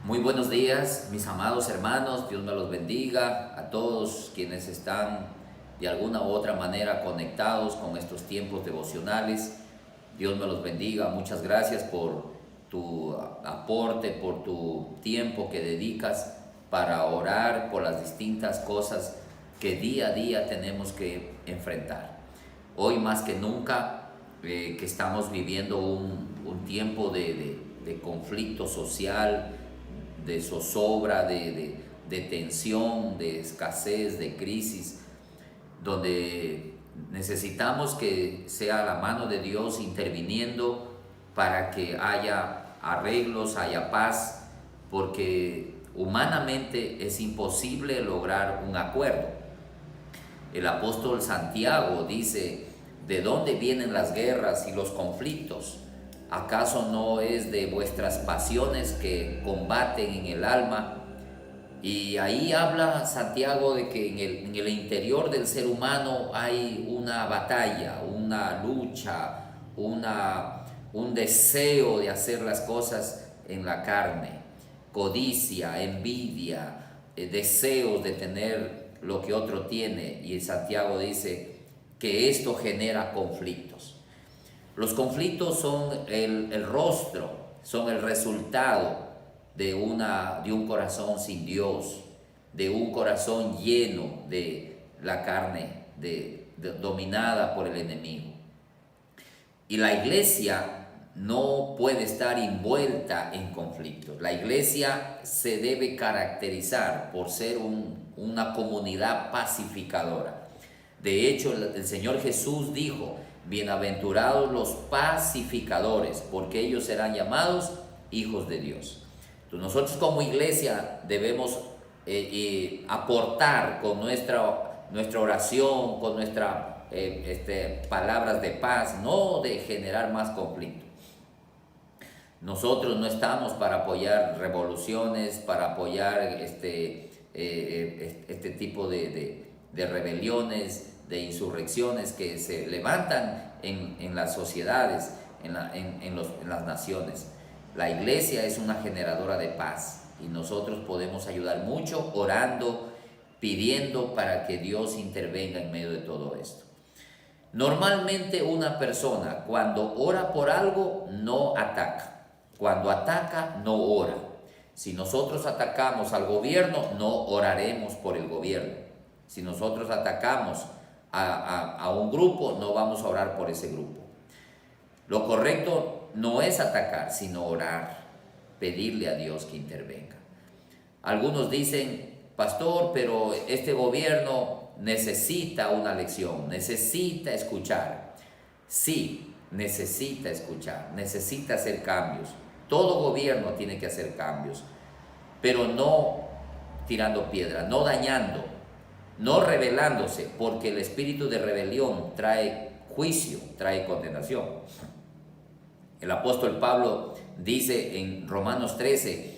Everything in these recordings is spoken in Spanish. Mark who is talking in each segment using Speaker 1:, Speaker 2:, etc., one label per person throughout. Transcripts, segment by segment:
Speaker 1: Muy buenos días, mis amados hermanos, Dios me los bendiga a todos quienes están de alguna u otra manera conectados con estos tiempos devocionales. Dios me los bendiga, muchas gracias por tu aporte, por tu tiempo que dedicas para orar por las distintas cosas que día a día tenemos que enfrentar. Hoy más que nunca que estamos viviendo un tiempo de conflicto social, de zozobra, de tensión, de escasez, de crisis, donde necesitamos que sea la mano de Dios interviniendo para que haya arreglos, haya paz, porque humanamente es imposible lograr un acuerdo. El apóstol Santiago dice: ¿de dónde vienen las guerras y los conflictos? ¿Acaso no es de vuestras pasiones que combaten en el alma? Y ahí habla Santiago de que en el interior del ser humano hay una batalla, una lucha, un deseo de hacer las cosas en la carne, codicia, envidia, deseos de tener lo que otro tiene. Y Santiago dice que esto genera conflictos. Los conflictos son el rostro, son el resultado de un corazón sin Dios, de un corazón lleno de la carne, dominada por el enemigo. Y la iglesia no puede estar envuelta en conflictos. La iglesia se debe caracterizar por ser una comunidad pacificadora. De hecho, el Señor Jesús dijo: bienaventurados los pacificadores, porque ellos serán llamados hijos de Dios. Entonces, nosotros como iglesia debemos aportar con nuestra oración, con nuestras palabras de paz, no de generar más conflicto. Nosotros no estamos para apoyar revoluciones, para apoyar este tipo de rebeliones, de insurrecciones que se levantan en las sociedades, en las naciones. La iglesia es una generadora de paz y nosotros podemos ayudar mucho orando, pidiendo para que Dios intervenga en medio de todo esto. Normalmente una persona cuando ora por algo no ataca, cuando ataca no ora. Si nosotros atacamos al gobierno, no oraremos por el gobierno. Si nosotros atacamos a un grupo, no vamos a orar por ese grupo. Lo correcto no es atacar, sino orar, pedirle a Dios que intervenga. Algunos dicen: pastor, pero este gobierno necesita una lección, necesita escuchar. Sí, necesita escuchar, necesita hacer cambios. Todo gobierno tiene que hacer cambios, pero no tirando piedra, no dañando, no rebelándose, porque el espíritu de rebelión trae juicio, trae condenación. El apóstol Pablo dice en Romanos 13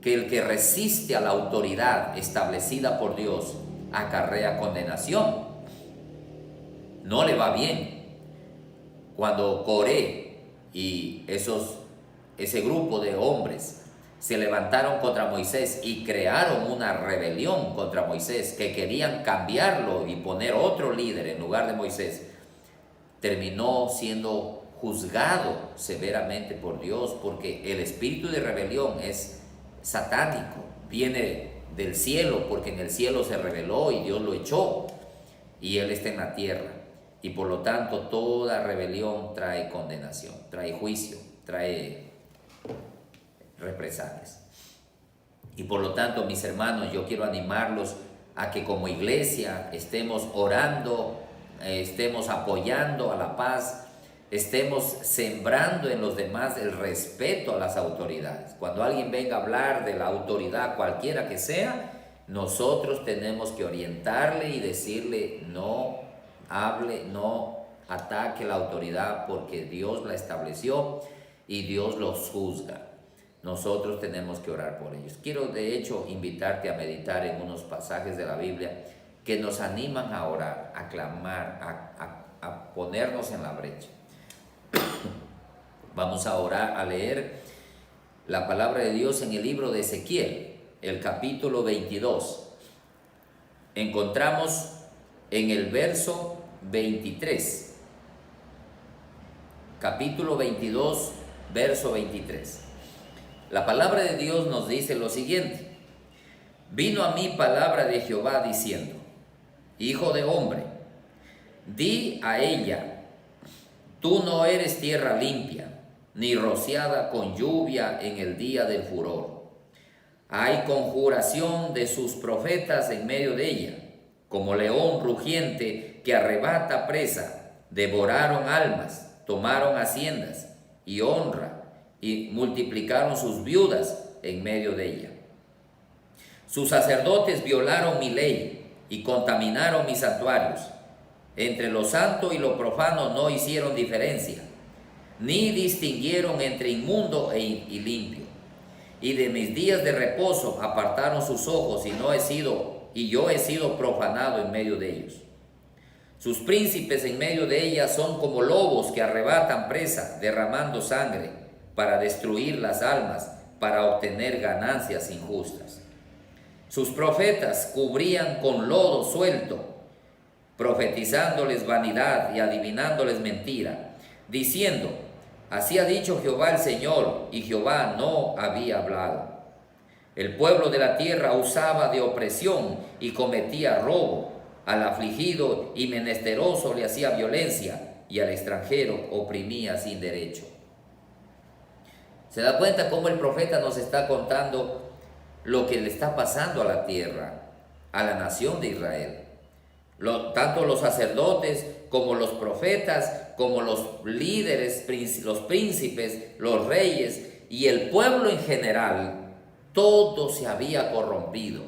Speaker 1: que el que resiste a la autoridad establecida por Dios acarrea condenación. No le va bien. Cuando Coré y ese grupo de hombres se levantaron contra Moisés y crearon una rebelión contra Moisés, que querían cambiarlo y poner otro líder en lugar de Moisés, terminó siendo juzgado severamente por Dios, porque el espíritu de rebelión es satánico, viene del cielo, porque en el cielo se rebeló y Dios lo echó, y Él está en la tierra, y por lo tanto toda rebelión trae condenación, trae juicio, trae represalias. Y por lo tanto, mis hermanos, yo quiero animarlos a que como iglesia estemos orando, estemos apoyando a la paz, estemos sembrando en los demás el respeto a las autoridades. Cuando alguien venga a hablar de la autoridad, cualquiera que sea, nosotros tenemos que orientarle y decirle: no hable, no ataque la autoridad, porque Dios la estableció y Dios los juzga. Nosotros tenemos que orar por ellos. Quiero de hecho invitarte a meditar en unos pasajes de la Biblia que nos animan a orar, a clamar, a ponernos en la brecha. Vamos a orar, a leer la palabra de Dios en el libro de Ezequiel, el capítulo 22. Encontramos en el verso 23. Capítulo 22, verso 23. La palabra de Dios nos dice lo siguiente: vino a mí palabra de Jehová diciendo: Hijo de hombre, di a ella, tú no eres tierra limpia, ni rociada con lluvia en el día del furor. Hay conjuración de sus profetas en medio de ella, como león rugiente que arrebata presa, devoraron almas, tomaron haciendas y honra, y multiplicaron sus viudas en medio de ella. Sus sacerdotes violaron mi ley y contaminaron mis santuarios. Entre lo santo y lo profano no hicieron diferencia, ni distinguieron entre inmundo y limpio. Y de mis días de reposo apartaron sus ojos, y yo he sido profanado en medio de ellos. Sus príncipes en medio de ellas son como lobos que arrebatan presa, derramando sangre, para destruir las almas, para obtener ganancias injustas. Sus profetas cubrían con lodo suelto, profetizándoles vanidad y adivinándoles mentira, diciendo: así ha dicho Jehová el Señor, y Jehová no había hablado. El pueblo de la tierra usaba de opresión y cometía robo. Al afligido y menesteroso le hacía violencia, y al extranjero oprimía sin derecho. ¿Se da cuenta cómo el profeta nos está contando lo que le está pasando a la tierra, a la nación de Israel? Tanto los sacerdotes como los profetas, como los líderes, los príncipes, los reyes y el pueblo en general, todo se había corrompido.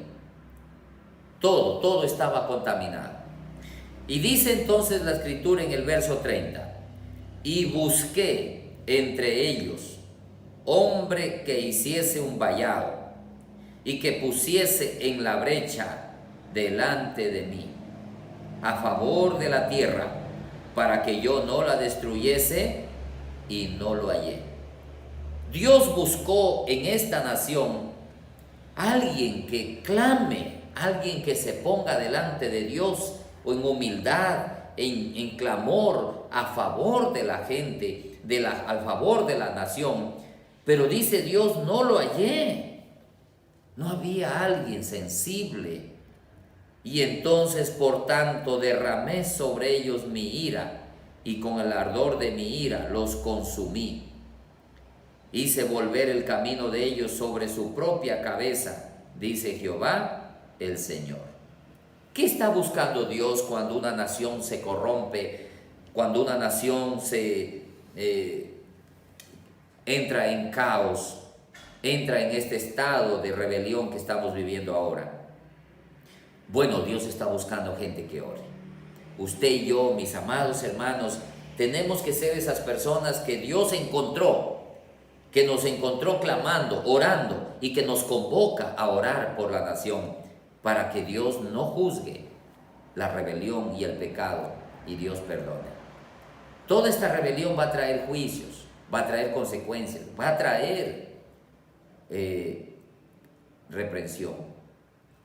Speaker 1: Todo estaba contaminado. Y dice entonces la escritura en el verso 30: y busqué entre ellos hombre que hiciese un vallado y que pusiese en la brecha delante de mí, a favor de la tierra, para que yo no la destruyese, y no lo hallé. Dios buscó en esta nación alguien que clame, alguien que se ponga delante de Dios en humildad, en clamor a favor de la gente, a favor de la nación. Pero dice Dios: no lo hallé. No había alguien sensible. Y entonces, por tanto, derramé sobre ellos mi ira, y con el ardor de mi ira los consumí. Hice volver el camino de ellos sobre su propia cabeza, dice Jehová el Señor. ¿Qué está buscando Dios cuando una nación se corrompe, cuando una nación entra en caos, entra en este estado de rebelión que estamos viviendo ahora? Bueno, Dios está buscando gente que ore. Usted y yo, mis amados hermanos, tenemos que ser esas personas que Dios encontró, que nos encontró clamando, orando, y que nos convoca a orar por la nación, para que Dios no juzgue la rebelión y el pecado, y Dios perdone. Toda esta rebelión va a traer juicios, va a traer consecuencias, va a traer reprensión.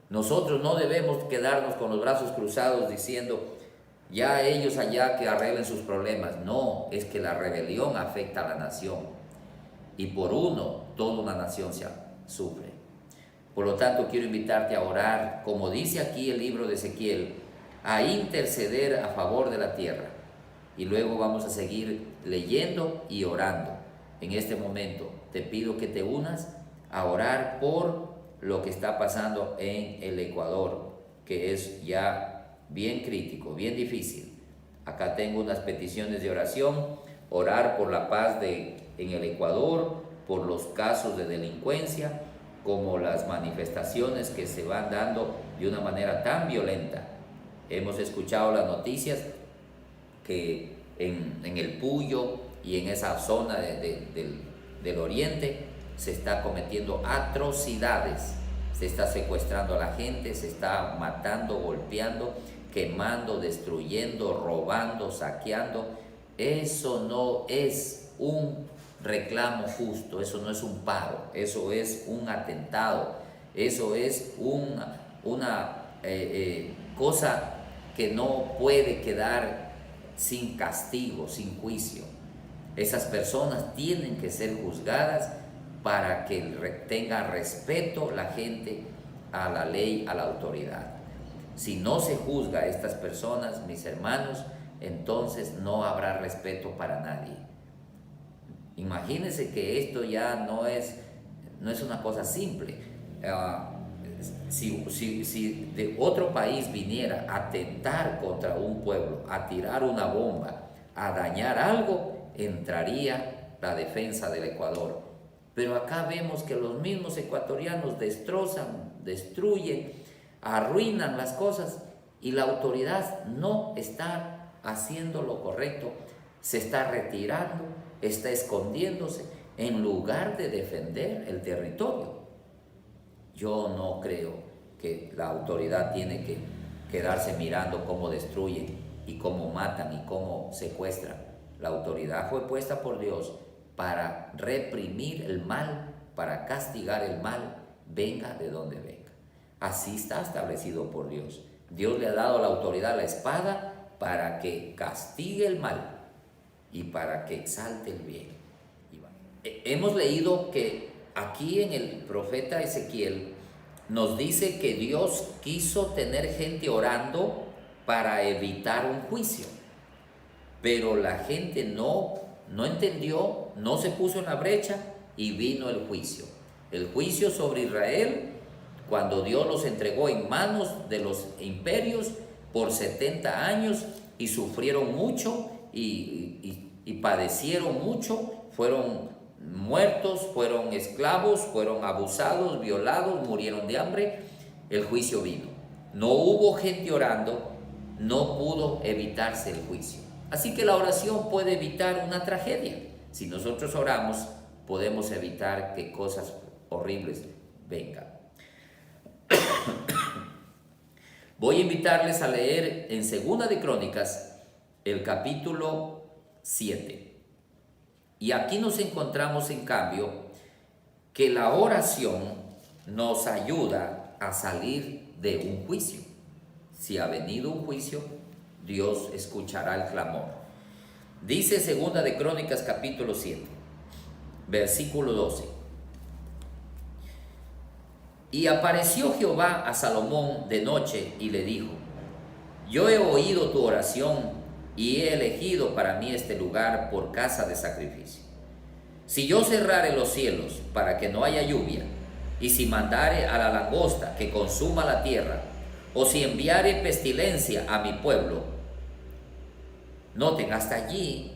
Speaker 1: Nosotros no debemos quedarnos con los brazos cruzados diciendo: ya ellos allá que arreglen sus problemas. No, es que la rebelión afecta a la nación, y por uno toda una nación se sufre. Por lo tanto, quiero invitarte a orar, como dice aquí el libro de Ezequiel, a interceder a favor de la tierra. Y luego vamos a seguir leyendo y orando. En este momento te pido que te unas a orar por lo que está pasando en el Ecuador, que es ya bien crítico, bien difícil. Acá tengo unas peticiones de oración: orar por la paz en el Ecuador, por los casos de delincuencia, como las manifestaciones que se van dando de una manera tan violenta. Hemos escuchado las noticias que en el Puyo y en esa zona del oriente se está cometiendo atrocidades, se está secuestrando a la gente, se está matando, golpeando, quemando, destruyendo, robando, saqueando. Eso no es un reclamo justo, eso no es un paro, eso es un atentado, eso es una cosa que no puede quedar sin castigo, sin juicio. Esas personas tienen que ser juzgadas para que tenga respeto la gente a la ley, a la autoridad. Si no se juzga a estas personas, mis hermanos, entonces no habrá respeto para nadie. Imagínense que esto ya no es una cosa simple. Si de otro país viniera a atentar contra un pueblo, a tirar una bomba, a dañar algo, entraría la defensa del Ecuador. Pero acá vemos que los mismos ecuatorianos destrozan, destruyen, arruinan las cosas y la autoridad no está haciendo lo correcto, se está retirando, está escondiéndose en lugar de defender el territorio. Yo no creo que la autoridad tiene que quedarse mirando cómo destruyen y cómo matan y cómo secuestran. La autoridad fue puesta por Dios para reprimir el mal, para castigar el mal, venga de donde venga. Así está establecido por Dios. Dios le ha dado a la autoridad la espada para que castigue el mal y para que exalte el bien. Hemos leído que aquí en el profeta Ezequiel nos dice que Dios quiso tener gente orando para evitar un juicio, pero la gente no entendió, no se puso en la brecha y vino el juicio. El juicio sobre Israel, cuando Dios los entregó en manos de los imperios por 70 años y sufrieron mucho y padecieron mucho, fueron muertos, fueron esclavos, fueron abusados, violados, murieron de hambre. El juicio vino. No hubo gente orando, no pudo evitarse el juicio. Así que la oración puede evitar una tragedia. Si nosotros oramos, podemos evitar que cosas horribles vengan. Voy a invitarles a leer en Segunda de Crónicas el capítulo 7. Y aquí nos encontramos, en cambio, que la oración nos ayuda a salir de un juicio. Si ha venido un juicio, Dios escuchará el clamor. Dice Segunda de Crónicas capítulo 7, versículo 12. Y apareció Jehová a Salomón de noche y le dijo: yo he oído tu oración y he elegido para mí este lugar por casa de sacrificio. Si yo cerrare los cielos para que no haya lluvia, y si mandare a la langosta que consuma la tierra, o si enviare pestilencia a mi pueblo. Noten, hasta allí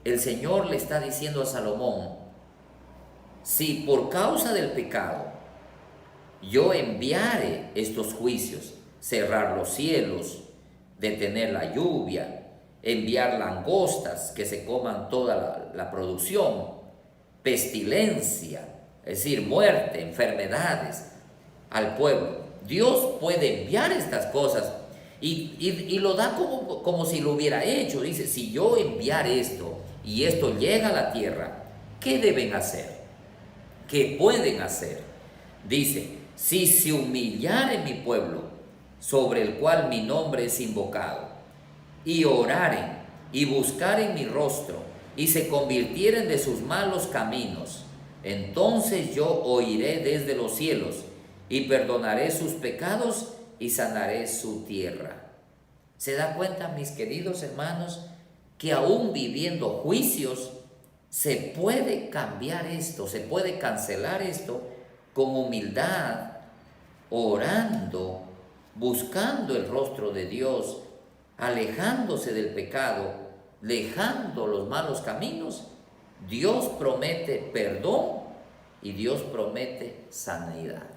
Speaker 1: el Señor le está diciendo a Salomón: si por causa del pecado yo enviare estos juicios, cerrar los cielos, detener la lluvia, enviar langostas que se coman toda la producción, pestilencia, es decir, muerte, enfermedades al pueblo. Dios puede enviar estas cosas y lo da como si lo hubiera hecho. Dice: si yo enviar esto y esto llega a la tierra, ¿qué deben hacer? ¿Qué pueden hacer? Dice: si se humillare mi pueblo, sobre el cual mi nombre es invocado, y oraren y buscaren mi rostro, y se convirtieren de sus malos caminos, entonces yo oiré desde los cielos, y perdonaré sus pecados, y sanaré su tierra. ¿Se da cuenta, mis queridos hermanos, que aún viviendo juicios, se puede cambiar esto, se puede cancelar esto con humildad, orando, buscando el rostro de Dios, alejándose del pecado, dejando los malos caminos? Dios promete perdón y Dios promete sanidad.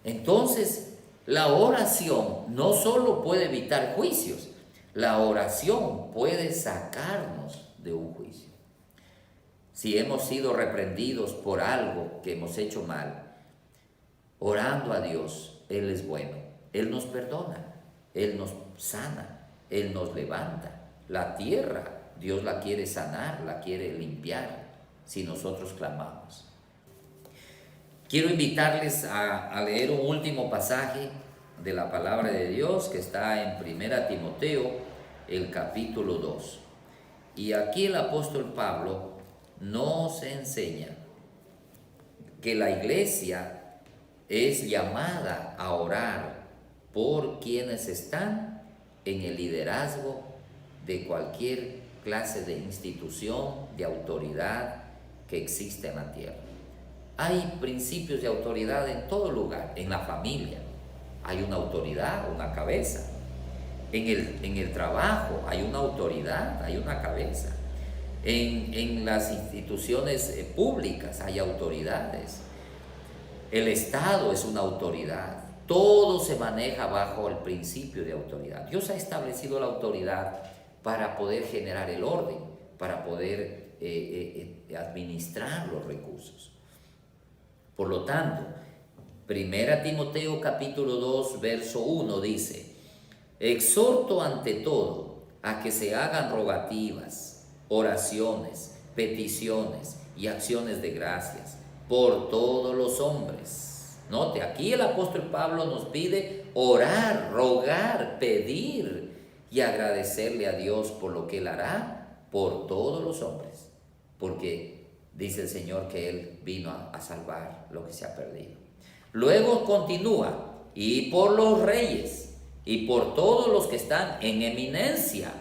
Speaker 1: Entonces, la oración no solo puede evitar juicios, la oración puede sacarnos de un juicio. Si hemos sido reprendidos por algo que hemos hecho mal, orando a Dios, Él es bueno, Él nos perdona, Él nos sana, Él nos levanta. La tierra Dios la quiere sanar, la quiere limpiar, si nosotros clamamos. Quiero invitarles a leer un último pasaje de la palabra de Dios que está en 1 Timoteo, el capítulo 2. Y aquí el apóstol Pablo nos enseña que la iglesia es llamada a orar por quienes están en el liderazgo de cualquier clase de institución, de autoridad que existe en la tierra. Hay principios de autoridad en todo lugar. En la familia hay una autoridad, una cabeza. En el trabajo hay una autoridad, hay una cabeza. En las instituciones públicas hay autoridades. El Estado es una autoridad. Todo se maneja bajo el principio de autoridad. Dios ha establecido la autoridad para poder generar el orden, para poder administrar los recursos. Por lo tanto, 1 Timoteo capítulo 2, verso 1 dice: exhorto ante todo a que se hagan rogativas, oraciones, peticiones y acciones de gracias por todos los hombres. Note, aquí el apóstol Pablo nos pide orar, rogar, pedir y agradecerle a Dios por lo que Él hará por todos los hombres, porque dice el Señor que Él vino a salvar lo que se ha perdido. Luego continúa: y por los reyes y por todos los que están en eminencia,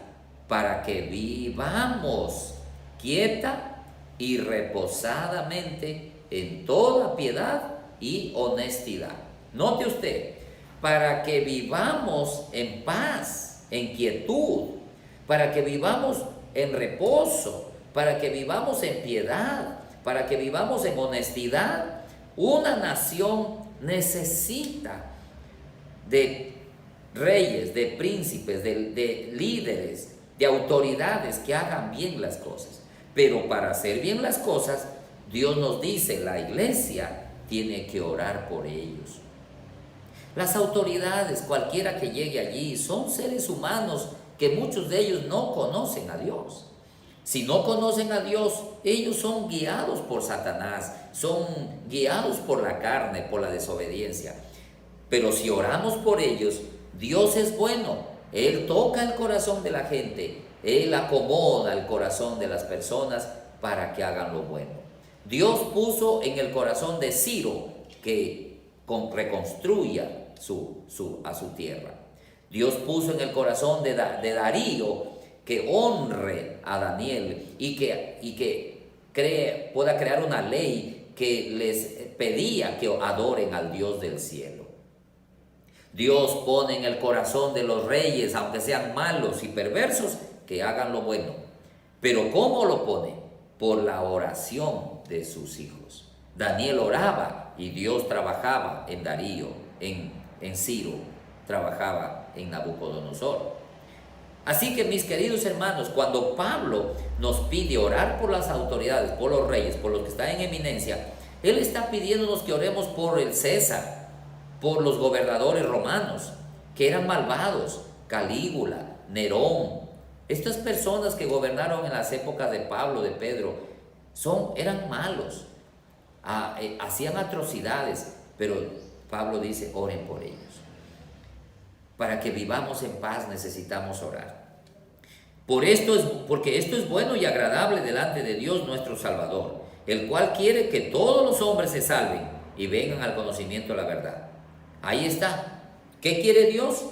Speaker 1: para que vivamos quieta y reposadamente en toda piedad y honestidad. Note usted, para que vivamos en paz, en quietud, para que vivamos en reposo, para que vivamos en piedad, para que vivamos en honestidad. Una nación necesita de reyes, de príncipes, de líderes, de autoridades que hagan bien las cosas. Pero para hacer bien las cosas, Dios nos dice, la iglesia tiene que orar por ellos. Las autoridades, cualquiera que llegue allí, son seres humanos que muchos de ellos no conocen a Dios. Si no conocen a Dios, ellos son guiados por Satanás, son guiados por la carne, por la desobediencia. Pero si oramos por ellos, Dios es bueno. Él toca el corazón de la gente, Él acomoda el corazón de las personas para que hagan lo bueno. Dios puso en el corazón de Ciro que reconstruya a su tierra. Dios puso en el corazón de Darío que honre a Daniel y que pueda crear una ley que les pedía que adoren al Dios del cielo. Dios pone en el corazón de los reyes, aunque sean malos y perversos, que hagan lo bueno. Pero ¿cómo lo pone? Por la oración de sus hijos. Daniel oraba y Dios trabajaba en Darío, en Ciro, trabajaba en Nabucodonosor. Así que, mis queridos hermanos, cuando Pablo nos pide orar por las autoridades, por los reyes, por los que están en eminencia, él está pidiéndonos que oremos por el César, por los gobernadores romanos, que eran malvados, Calígula, Nerón. Estas personas que gobernaron en las épocas de Pablo, de Pedro, eran malos, hacían atrocidades, pero Pablo dice, oren por ellos. Para que vivamos en paz necesitamos orar. Porque esto es bueno y agradable delante de Dios nuestro Salvador, el cual quiere que todos los hombres se salven y vengan al conocimiento de la verdad. Ahí está. ¿Qué quiere Dios?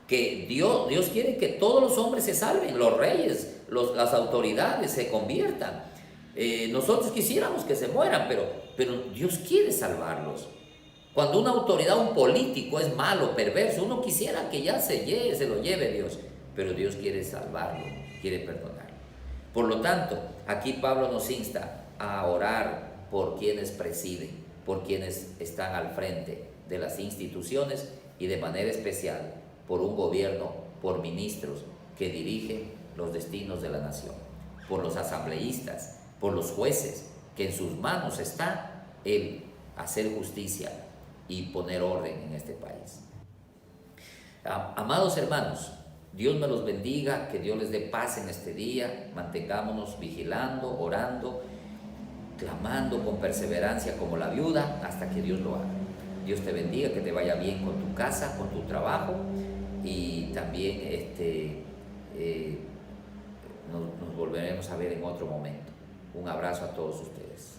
Speaker 1: Que Dios quiere que todos los hombres se salven, los reyes, las autoridades se conviertan. Nosotros quisiéramos que se mueran, pero Dios quiere salvarlos. Cuando una autoridad, un político es malo, perverso, uno quisiera que ya se lo lleve Dios, pero Dios quiere salvarlo, quiere perdonarlo. Por lo tanto, aquí Pablo nos insta a orar por quienes presiden, por quienes están al frente de las instituciones y de manera especial por un gobierno, por ministros que dirigen los destinos de la nación, por los asambleístas, por los jueces, que en sus manos está el hacer justicia y poner orden en este país. Amados hermanos, Dios me los bendiga, que Dios les dé paz en este día. Mantengámonos vigilando, orando, clamando con perseverancia como la viuda hasta que Dios lo haga. Dios te bendiga, que te vaya bien con tu casa, con tu trabajo, y también nos volveremos a ver en otro momento. Un abrazo a todos ustedes.